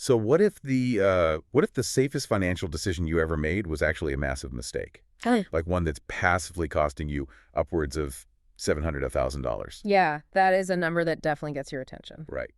So what if the safest financial decision you ever made was actually a massive mistake? Oh. Like one that's passively costing you upwards of $700, $1,000. Yeah, that is a number that definitely gets your attention. Right.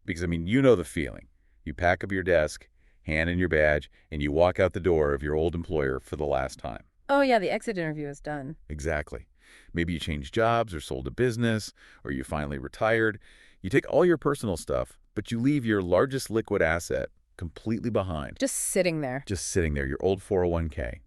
Because, I mean, you know the feeling. You pack up your desk, hand in your badge, and you walk out the door of your old employer for the last time. Oh yeah, the exit interview is done. Exactly. Maybe you changed jobs or sold a business, or you finally retired. You take all your personal stuff, but you leave your largest liquid asset completely behind. Just sitting there. Just sitting there, your old 401k.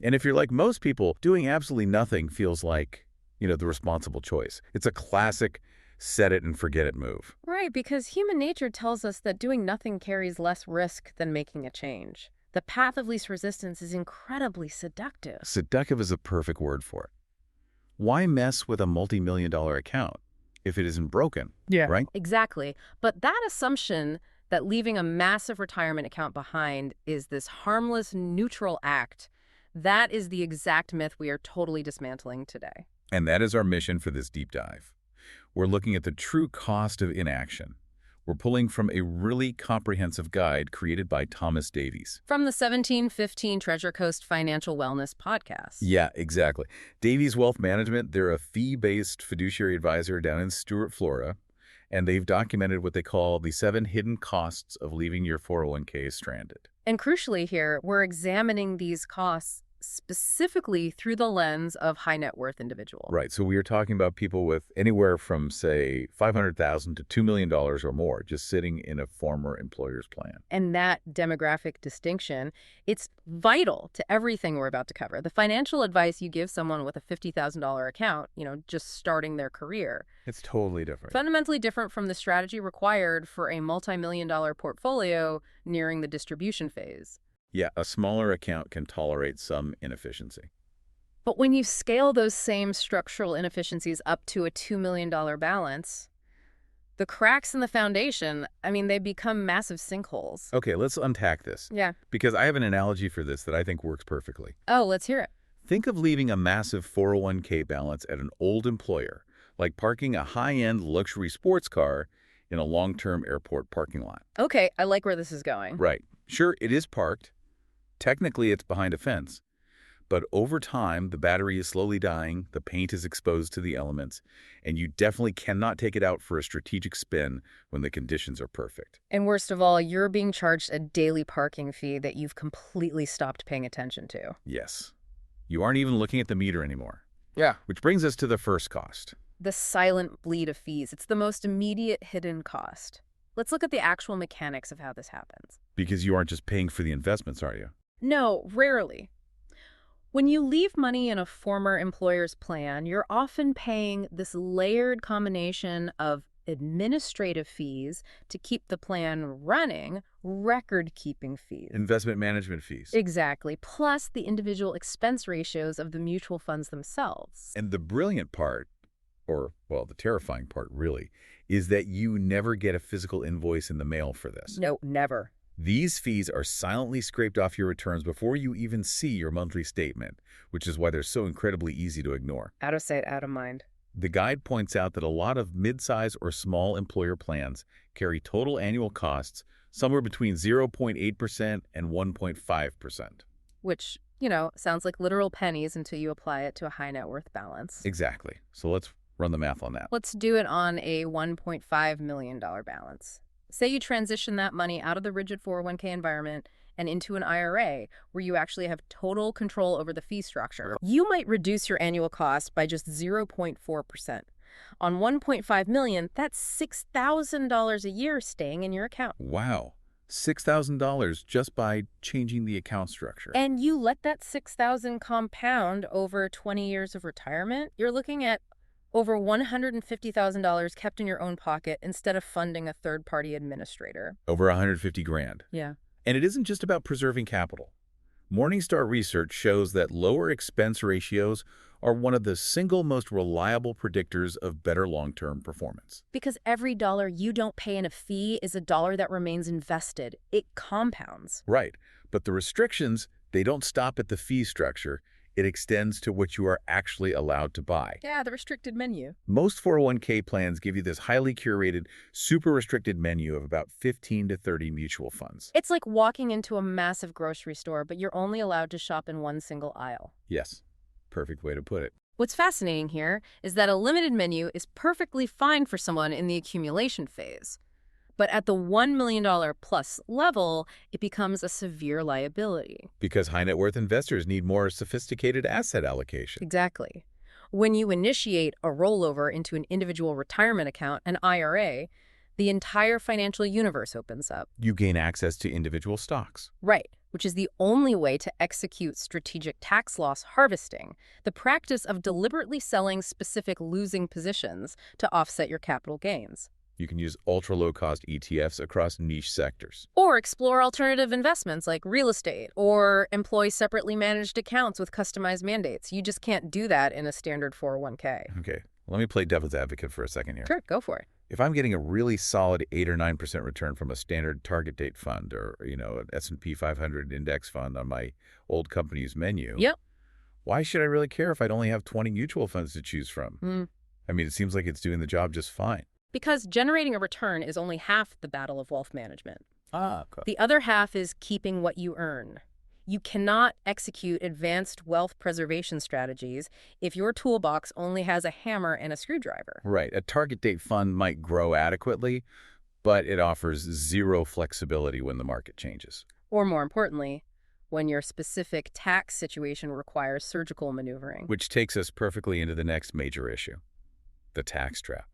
And if you're like most people, doing absolutely nothing feels like, the responsible choice. It's a classic set it and forget it move. Right, because human nature tells us that doing nothing carries less risk than making a change. The path of least resistance is incredibly seductive. Seductive is a perfect word for it. Why mess with a multi-million-dollar account if it isn't broken? Yeah. Right? Exactly. But that assumption that leaving a massive retirement account behind is this harmless, neutral act, that is the exact myth we are totally dismantling today. And that is our mission for this deep dive. We're looking at the true cost of inaction. We're pulling from a really comprehensive guide created by Thomas Davies. From the 1715 Treasure Coast Financial Wellness podcast. Yeah, exactly. Davies Wealth Management, they're a fee-based fiduciary advisor down in Stuart, Florida, and they've documented what they call the 7 hidden costs of leaving your 401k stranded. And crucially here, we're examining these costs specifically through the lens of high net worth individuals. Right. So we are talking about people with anywhere from, say, $500,000 to $2 million or more just sitting in a former employer's plan. And that demographic distinction, it's vital to everything we're about to cover. The financial advice you give someone with a $50,000 account, just starting their career. It's totally different. Fundamentally different from the strategy required for a multi-million-dollar portfolio nearing the distribution phase. Yeah, a smaller account can tolerate some inefficiency. But when you scale those same structural inefficiencies up to a $2 million balance, the cracks in the foundation, they become massive sinkholes. Okay, let's unpack this. Yeah. Because I have an analogy for this that I think works perfectly. Oh, let's hear it. Think of leaving a massive 401k balance at an old employer, like parking a high-end luxury sports car in a long-term airport parking lot. Okay, I like where this is going. Right. Sure, it is parked. Technically, it's behind a fence. But over time, the battery is slowly dying, the paint is exposed to the elements, and you definitely cannot take it out for a strategic spin when the conditions are perfect. And worst of all, you're being charged a daily parking fee that you've completely stopped paying attention to. Yes. You aren't even looking at the meter anymore. Yeah. Which brings us to the first cost. The silent bleed of fees. It's the most immediate hidden cost. Let's look at the actual mechanics of how this happens. Because you aren't just paying for the investments, are you? No, rarely. When you leave money in a former employer's plan, you're often paying this layered combination of administrative fees to keep the plan running, record-keeping fees. Investment management fees. Exactly, plus the individual expense ratios of the mutual funds themselves. And the brilliant part, the terrifying part really, is that you never get a physical invoice in the mail for this. No, never. These fees are silently scraped off your returns before you even see your monthly statement, which is why they're so incredibly easy to ignore. Out of sight, out of mind. The guide points out that a lot of mid-size or small employer plans carry total annual costs somewhere between 0.8% and 1.5%. Which, sounds like literal pennies until you apply it to a high net worth balance. Exactly. So let's run the math on that. Let's do it on a $1.5 million balance. Say you transition that money out of the rigid 401k environment and into an IRA where you actually have total control over the fee structure. You might reduce your annual cost by just 0.4%. On $1.5 million, that's $6,000 a year staying in your account. Wow. $6,000 just by changing the account structure. And you let that $6,000 compound over 20 years of retirement, you're looking at over $150,000 kept in your own pocket instead of funding a third-party administrator. Over $150,000. Yeah. And it isn't just about preserving capital. Morningstar research shows that lower expense ratios are one of the single most reliable predictors of better long-term performance. Because every dollar you don't pay in a fee is a dollar that remains invested. It compounds. Right. But the restrictions, they don't stop at the fee structure. It extends to what you are actually allowed to buy. Yeah, the restricted menu. Most 401k plans give you this highly curated, super restricted menu of about 15 to 30 mutual funds. It's like walking into a massive grocery store, but you're only allowed to shop in one single aisle. Yes, perfect way to put it. What's fascinating here is that a limited menu is perfectly fine for someone in the accumulation phase. But at the $1 million plus level, it becomes a severe liability. Because high net worth investors need more sophisticated asset allocation. Exactly. When you initiate a rollover into an individual retirement account, an IRA, the entire financial universe opens up. You gain access to individual stocks. Right, which is the only way to execute strategic tax loss harvesting, the practice of deliberately selling specific losing positions to offset your capital gains. You can use ultra-low-cost ETFs across niche sectors. Or explore alternative investments like real estate, or employ separately managed accounts with customized mandates. You just can't do that in a standard 401k. Okay, let me play devil's advocate for a second here. Sure, go for it. If I'm getting a really solid 8 or 9% return from a standard target date fund or, an S&P 500 index fund on my old company's menu, Yep. why should I really care if I'd only have 20 mutual funds to choose from? I mean, it seems like it's doing the job just fine. Because generating a return is only half the battle of wealth management. Okay. The other half is keeping what you earn. You cannot execute advanced wealth preservation strategies if your toolbox only has a hammer and a screwdriver. Right. A target date fund might grow adequately, but it offers zero flexibility when the market changes. Or more importantly, when your specific tax situation requires surgical maneuvering. Which takes us perfectly into the next major issue, the tax trap.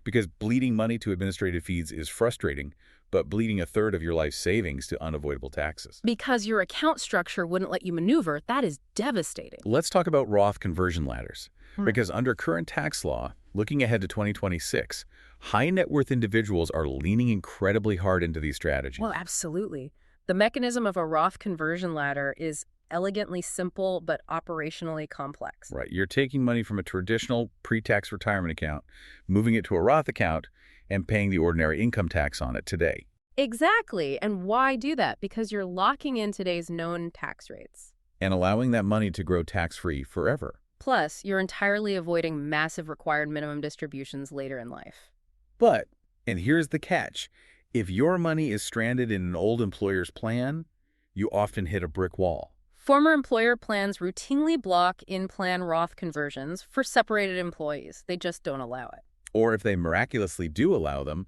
Because bleeding money to administrative fees is frustrating, but bleeding a third of your life savings to unavoidable taxes. Because your account structure wouldn't let you maneuver, that is devastating. Let's talk about Roth conversion ladders. Because under current tax law, looking ahead to 2026, high net worth individuals are leaning incredibly hard into these strategies. Well, absolutely. The mechanism of a Roth conversion ladder is elegantly simple but operationally complex. Right. You're taking money from a traditional pre-tax retirement account, moving it to a Roth account, and paying the ordinary income tax on it today. Exactly. And why do that? Because you're locking in today's known tax rates. And allowing that money to grow tax-free forever. Plus, you're entirely avoiding massive required minimum distributions later in life. But, and here's the catch, if your money is stranded in an old employer's plan, you often hit a brick wall. Former employer plans routinely block in-plan Roth conversions for separated employees. They just don't allow it. Or if they miraculously do allow them,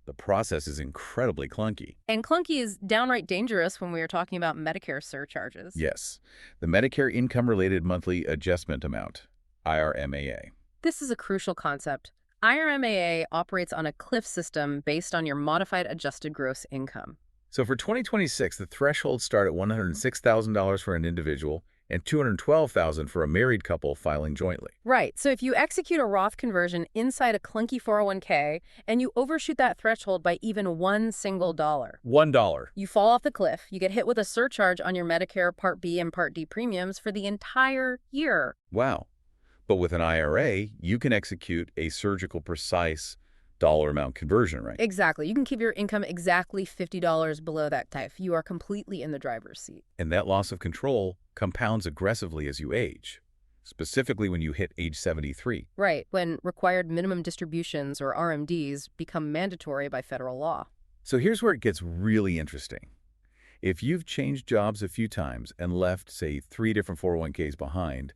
the process is incredibly clunky. And clunky is downright dangerous when we are talking about Medicare surcharges. Yes, the Medicare Income-Related Monthly Adjustment Amount, IRMAA. This is a crucial concept. IRMAA operates on a cliff system based on your modified adjusted gross income. So for 2026, the thresholds start at $106,000 for an individual and $212,000 for a married couple filing jointly. Right. So if you execute a Roth conversion inside a clunky 401k and you overshoot that threshold by even one single dollar, $1. you fall off the cliff. You get hit with a surcharge on your Medicare Part B and Part D premiums for the entire year. Wow. But with an IRA, you can execute a surgical precise dollar amount conversion, right? Exactly. You can keep your income exactly $50 below that TIF. You are completely in the driver's seat. And that loss of control compounds aggressively as you age, specifically when you hit age 73. Right, when required minimum distributions or RMDs become mandatory by federal law. So here's where it gets really interesting. If you've changed jobs a few times and left, say, 3 different 401ks behind,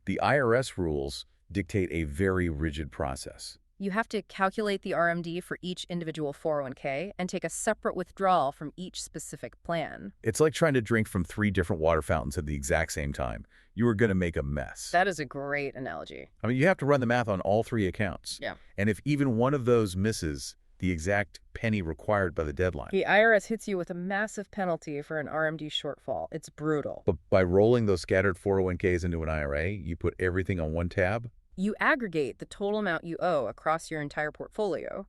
the IRS rules dictate a very rigid process. You have to calculate the RMD for each individual 401k and take a separate withdrawal from each specific plan. It's like trying to drink from 3 different water fountains at the exact same time. You are going to make a mess. That is a great analogy. I mean, you have to run the math on all 3 accounts. Yeah. And if even one of those misses the exact penny required by the deadline. The IRS hits you with a massive penalty for an RMD shortfall. It's brutal. But by rolling those scattered 401ks into an IRA, you put everything on one tab. You aggregate the total amount you owe across your entire portfolio,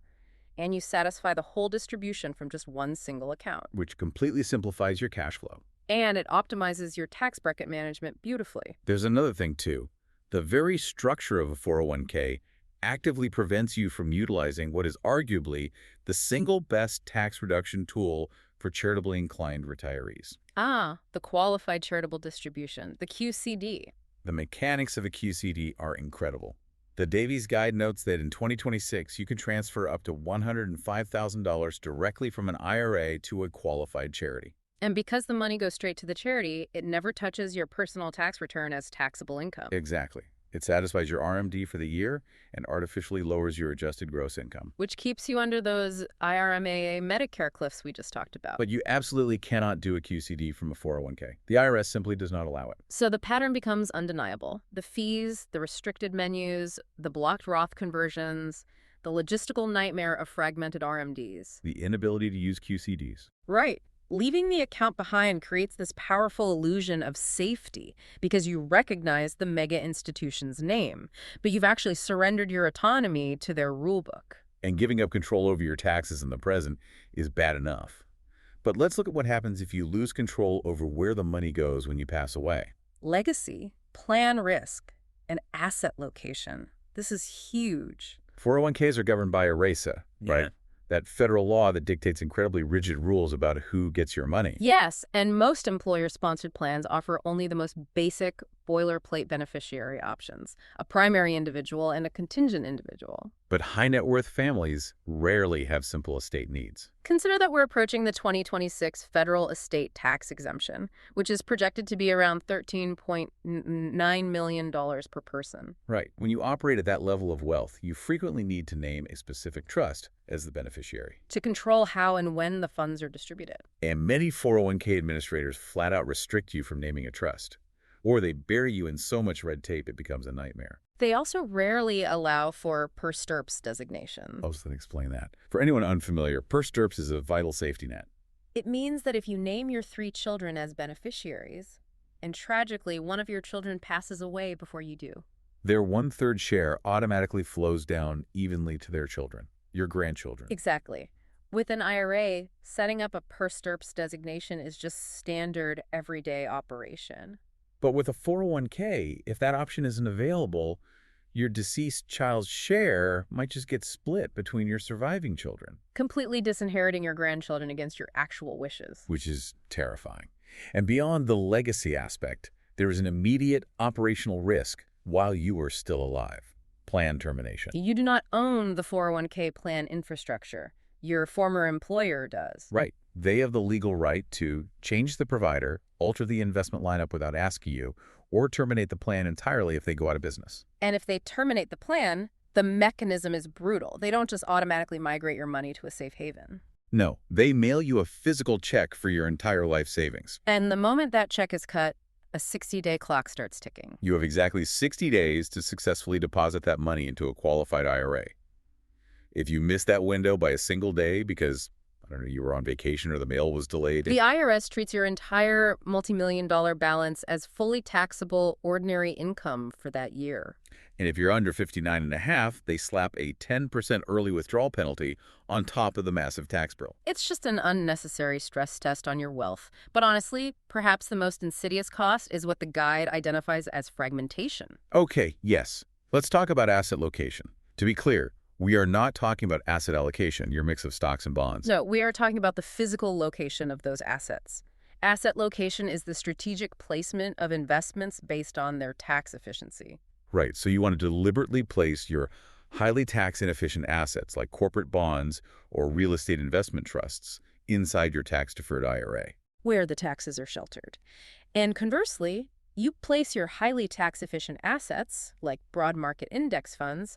and you satisfy the whole distribution from just one single account. Which completely simplifies your cash flow. And it optimizes your tax bracket management beautifully. There's another thing, too. The very structure of a 401k actively prevents you from utilizing what is arguably the single best tax reduction tool for charitably inclined retirees. Ah, the qualified charitable distribution, the QCD. The mechanics of a QCD are incredible. The Davies Guide notes that in 2026, you can transfer up to $105,000 directly from an IRA to a qualified charity. And because the money goes straight to the charity, it never touches your personal tax return as taxable income. Exactly. It satisfies your RMD for the year and artificially lowers your adjusted gross income. Which keeps you under those IRMAA Medicare cliffs we just talked about. But you absolutely cannot do a QCD from a 401k. The IRS simply does not allow it. So the pattern becomes undeniable. The fees, the restricted menus, the blocked Roth conversions, the logistical nightmare of fragmented RMDs. The inability to use QCDs. Right. Leaving the account behind creates this powerful illusion of safety because you recognize the mega institution's name, but you've actually surrendered your autonomy to their rulebook. And giving up control over your taxes in the present is bad enough. But let's look at what happens if you lose control over where the money goes when you pass away. Legacy, plan risk, and asset location. This is huge. 401ks are governed by ERISA, right? That federal law that dictates incredibly rigid rules about who gets your money. Yes, and most employer-sponsored plans offer only the most basic boilerplate beneficiary options, a primary individual and a contingent individual. But high net worth families rarely have simple estate needs. Consider that we're approaching the 2026 federal estate tax exemption, which is projected to be around $13.9 million per person. Right. When you operate at that level of wealth, you frequently need to name a specific trust as the beneficiary. To control how and when the funds are distributed. And many 401k administrators flat out restrict you from naming a trust, or they bury you in so much red tape it becomes a nightmare. They also rarely allow for per stirps designation. I'll just explain that. For anyone unfamiliar, per stirps is a vital safety net. It means that if you name your 3 children as beneficiaries, and tragically one of your children passes away before you do, their 1/3 share automatically flows down evenly to their children, your grandchildren. Exactly. With an IRA, setting up a per stirps designation is just standard everyday operation. But with a 401k, if that option isn't available, your deceased child's share might just get split between your surviving children. Completely disinheriting your grandchildren against your actual wishes. Which is terrifying. And beyond the legacy aspect, there is an immediate operational risk while you are still alive. Plan termination. You do not own the 401k plan infrastructure. Your former employer does. Right. They have the legal right to change the provider, alter the investment lineup without asking you, or terminate the plan entirely if they go out of business. And if they terminate the plan, the mechanism is brutal. They don't just automatically migrate your money to a safe haven. No, they mail you a physical check for your entire life savings. And the moment that check is cut, a 60-day clock starts ticking. You have exactly 60 days to successfully deposit that money into a qualified IRA. If you miss that window by a single day because, I don't know, you were on vacation or the mail was delayed. The IRS treats your entire multi-million-dollar balance as fully taxable ordinary income for that year. And if you're under 59.5, they slap a 10% early withdrawal penalty on top of the massive tax bill. It's just an unnecessary stress test on your wealth. But honestly, perhaps the most insidious cost is what the guide identifies as fragmentation. Okay, yes. Let's talk about asset location. To be clear, we are not talking about asset allocation, your mix of stocks and bonds. No, we are talking about the physical location of those assets. Asset location is the strategic placement of investments based on their tax efficiency. Right, so you want to deliberately place your highly tax-inefficient assets like corporate bonds or real estate investment trusts inside your tax-deferred IRA. Where the taxes are sheltered. And conversely, you place your highly tax-efficient assets, like broad market index funds,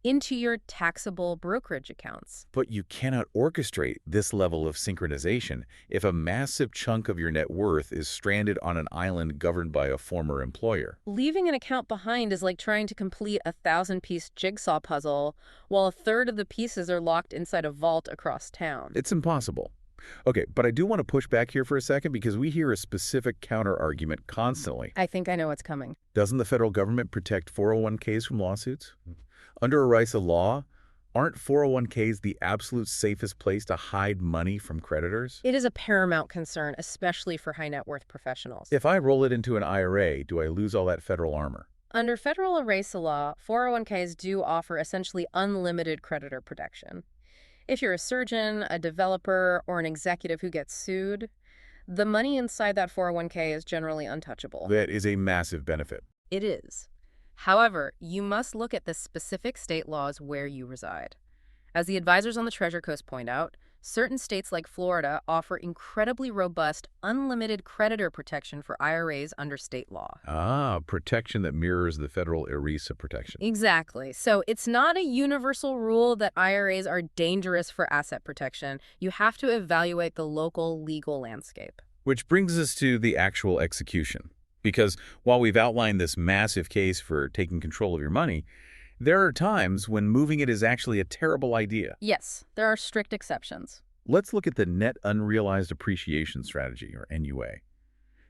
into your taxable brokerage accounts. But you cannot orchestrate this level of synchronization if a massive chunk of your net worth is stranded on an island governed by a former employer. Leaving an account behind is like trying to complete a 1,000-piece jigsaw puzzle while a third of the pieces are locked inside a vault across town. It's impossible. Okay, but I do want to push back here for a second because we hear a specific counter-argument constantly. I think I know what's coming. Doesn't the federal government protect 401ks from lawsuits? Under ERISA law, aren't 401ks the absolute safest place to hide money from creditors? It is a paramount concern, especially for high net worth professionals. If I roll it into an IRA, do I lose all that federal armor? Under federal ERISA law, 401ks do offer essentially unlimited creditor protection. If you're a surgeon, a developer, or an executive who gets sued, the money inside that 401k is generally untouchable. That is a massive benefit. It is. However, you must look at the specific state laws where you reside. As the advisors on the Treasure Coast point out, certain states like Florida offer incredibly robust, unlimited creditor protection for IRAs under state law. Ah, protection that mirrors the federal ERISA protection. Exactly. So it's not a universal rule that IRAs are dangerous for asset protection. You have to evaluate the local legal landscape. Which brings us to the actual execution. Because while we've outlined this massive case for taking control of your money, there are times when moving it is actually a terrible idea. Yes, there are strict exceptions. Let's look at the net unrealized appreciation strategy, or NUA.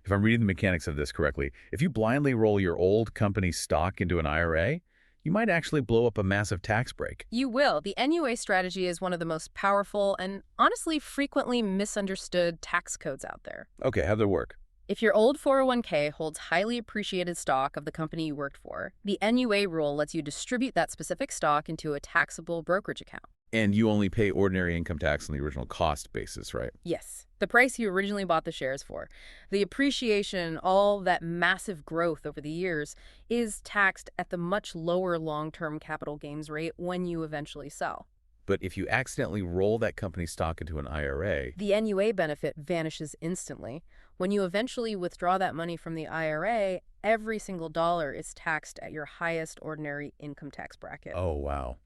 If I'm reading the mechanics of this correctly, if you blindly roll your old company stock into an IRA, you might actually blow up a massive tax break. You will. The NUA strategy is one of the most powerful and honestly frequently misunderstood tax codes out there. Okay, how'd that work? If your old 401k holds highly appreciated stock of the company you worked for, the NUA rule lets you distribute that specific stock into a taxable brokerage account. And you only pay ordinary income tax on the original cost basis, right? Yes, the price you originally bought the shares for. The appreciation, all that massive growth over the years, is taxed at the much lower long-term capital gains rate when you eventually sell. But if you accidentally roll that company stock into an IRA, the NUA benefit vanishes instantly. When you eventually withdraw that money from the IRA, every single dollar is taxed at your highest ordinary income tax bracket. oh wow.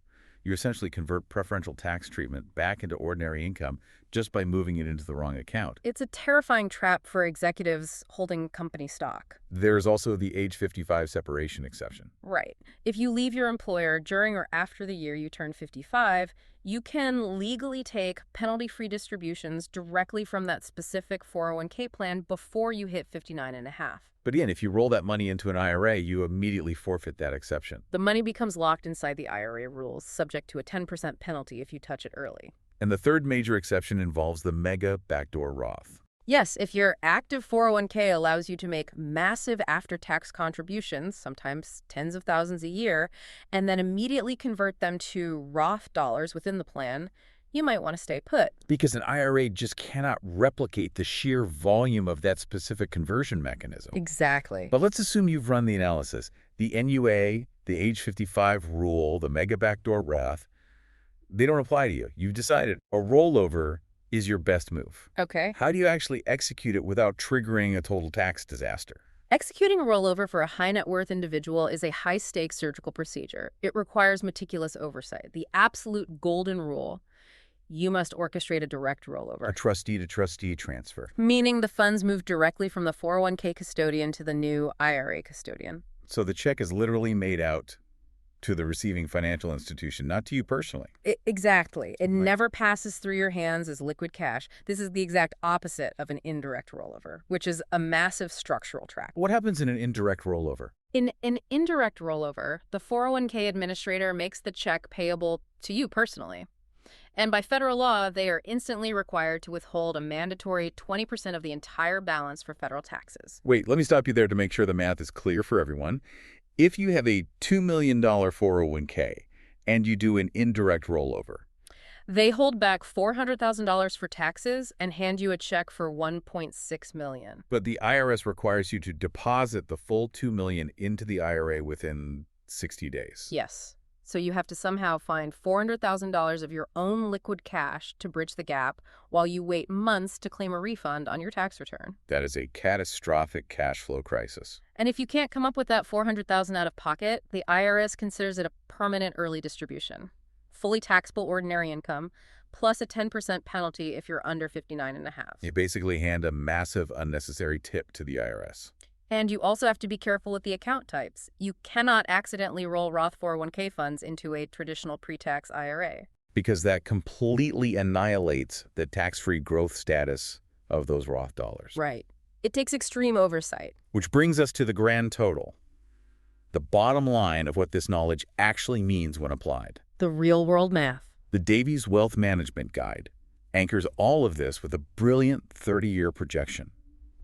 You essentially convert preferential tax treatment back into ordinary income just by moving it into the wrong account. It's a terrifying trap for executives holding company stock. There's also the age 55 separation exception. Right. If you leave your employer during or after the year you turn 55, you can legally take penalty-free distributions directly from that specific 401k plan before you hit 59 and a half. But again, if you roll that money into an IRA, you immediately forfeit that exception. The money becomes locked inside the IRA rules, subject to a 10% penalty if you touch it early. And the third major exception involves the mega backdoor Roth. Yes, if your active 401k allows you to make massive after-tax contributions, sometimes tens of thousands a year, and then immediately convert them to Roth dollars within the plan, you might want to stay put. Because an IRA just cannot replicate the sheer volume of that specific conversion mechanism. Exactly. But let's assume you've run the analysis. The NUA, the age 55 rule, the mega backdoor Roth, they don't apply to you. You've decided a rollover is your best move. Okay. How do you actually execute it without triggering a total tax disaster? Executing a rollover for a high net worth individual is a high-stakes surgical procedure. It requires meticulous oversight. The absolute golden rule: you must orchestrate a direct rollover. A trustee-to-trustee transfer. Meaning the funds move directly from the 401k custodian to the new IRA custodian. So the check is literally made out to the receiving financial institution, not to you personally. Exactly. It Right. never passes through your hands as liquid cash. This is the exact opposite of an indirect rollover, which is a massive structural trap. What happens in an indirect rollover? In an indirect rollover, the 401k administrator makes the check payable to you personally. And by federal law, they are instantly required to withhold a mandatory 20% of the entire balance for federal taxes. Wait, let me stop you there to make sure the math is clear for everyone. If you have a $2 million 401k and you do an indirect rollover, They hold back $400,000 for taxes and hand you a check for $1.6 million. but the IRS requires you to deposit the full $2 million into the IRA within 60 days. Yes. So you have to somehow find $400,000 of your own liquid cash to bridge the gap while you wait months to claim a refund on your tax return. That is a catastrophic cash flow crisis. And if you can't come up with that $400,000 out of pocket, the IRS considers it a permanent early distribution. Fully taxable ordinary income, plus a 10% penalty if you're under 59 and a half. You basically hand a massive unnecessary tip to the IRS. And you also have to be careful with the account types. You cannot accidentally roll Roth 401k funds into a traditional pre-tax IRA. Because that completely annihilates the tax-free growth status of those Roth dollars. Right. It takes extreme oversight. Which brings us to the grand total. The bottom line of what this knowledge actually means when applied. The real-world math. The Davies Wealth Management Guide anchors all of this with a brilliant 30-year projection.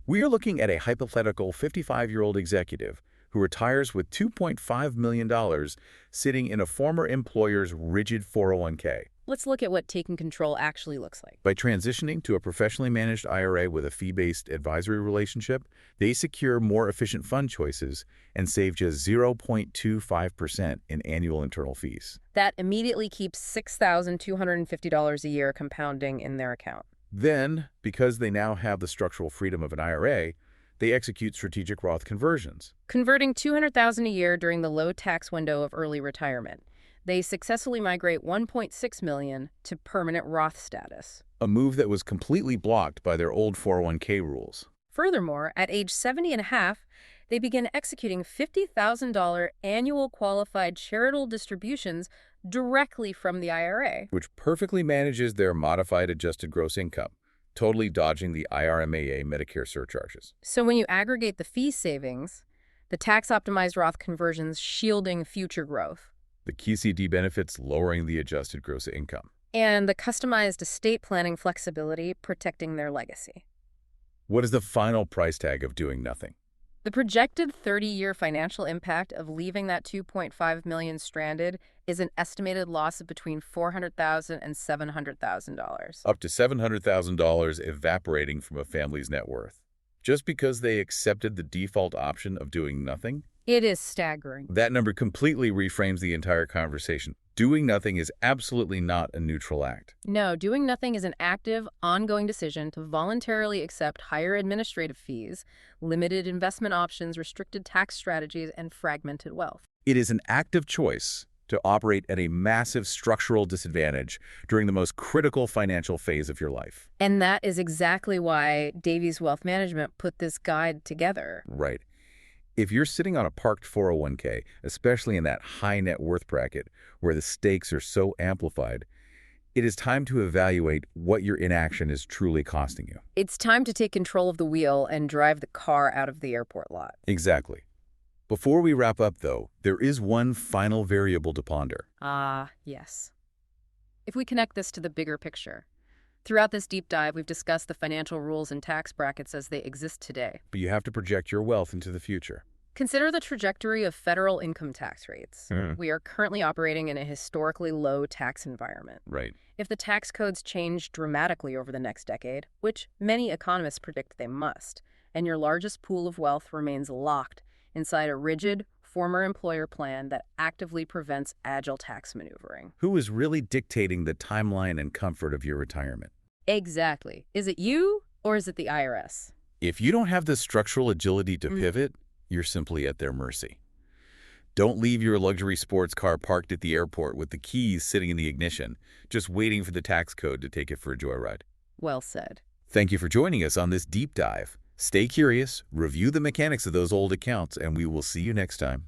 We are looking at a hypothetical 55-year-old executive who retires with $2.5 million sitting in a former employer's rigid 401k. Let's look at what taking control actually looks like. By transitioning to a professionally managed IRA with a fee-based advisory relationship, they secure more efficient fund choices and save just 0.25% in annual internal fees. That immediately keeps $6,250 a year compounding in their account. Then, because they now have the structural freedom of an IRA, they execute strategic Roth conversions. Converting $200,000 a year during the low tax window of early retirement, they successfully migrate $1.6 million to permanent Roth status. A move that was completely blocked by their old 401k rules. Furthermore, at age 70 and a half, they begin executing $50,000 annual qualified charitable distributions directly from the IRA. Which perfectly manages their modified adjusted gross income, totally dodging the IRMAA Medicare surcharges. So when you aggregate the fee savings, the tax-optimized Roth conversions shielding future growth, The QCD benefits lowering the adjusted gross income. and the customized estate planning flexibility protecting their legacy. What is the final price tag of doing nothing? The projected 30-year financial impact of leaving that $2.5 million stranded is an estimated loss of between $400,000 and $700,000. Up to $700,000 evaporating from a family's net worth. Just because they accepted the default option of doing nothing? It is staggering. That number completely reframes the entire conversation. Doing nothing is absolutely not a neutral act. No, doing nothing is an active, ongoing decision to voluntarily accept higher administrative fees, limited investment options, restricted tax strategies, and fragmented wealth. It is an active choice to operate at a massive structural disadvantage during the most critical financial phase of your life. And that is exactly why Davies Wealth Management put this guide together. Right. If you're sitting on a parked 401k, especially in that high net worth bracket where the stakes are so amplified, it is time to evaluate what your inaction is truly costing you. It's time to take control of the wheel and drive the car out of the airport lot. Exactly. Before we wrap up, though, there is one final variable to ponder. Yes. If we connect this to the bigger picture, throughout this deep dive, we've discussed the financial rules and tax brackets as they exist today. But you have to project your wealth into the future. Consider the trajectory of federal income tax rates. We are currently operating in a historically low tax environment. Right. If the tax codes change dramatically over the next decade, which many economists predict they must, and your largest pool of wealth remains locked inside a rigid, former employer plan that actively prevents agile tax maneuvering. Who is really dictating the timeline and comfort of your retirement? Exactly. Is it you or is it the IRS? If you don't have the structural agility to pivot, you're simply at their mercy. Don't leave your luxury sports car parked at the airport with the keys sitting in the ignition, just waiting for the tax code to take it for a joyride. Well said. Thank you for joining us on this deep dive. Stay curious, review the mechanics of those old accounts, and we will see you next time.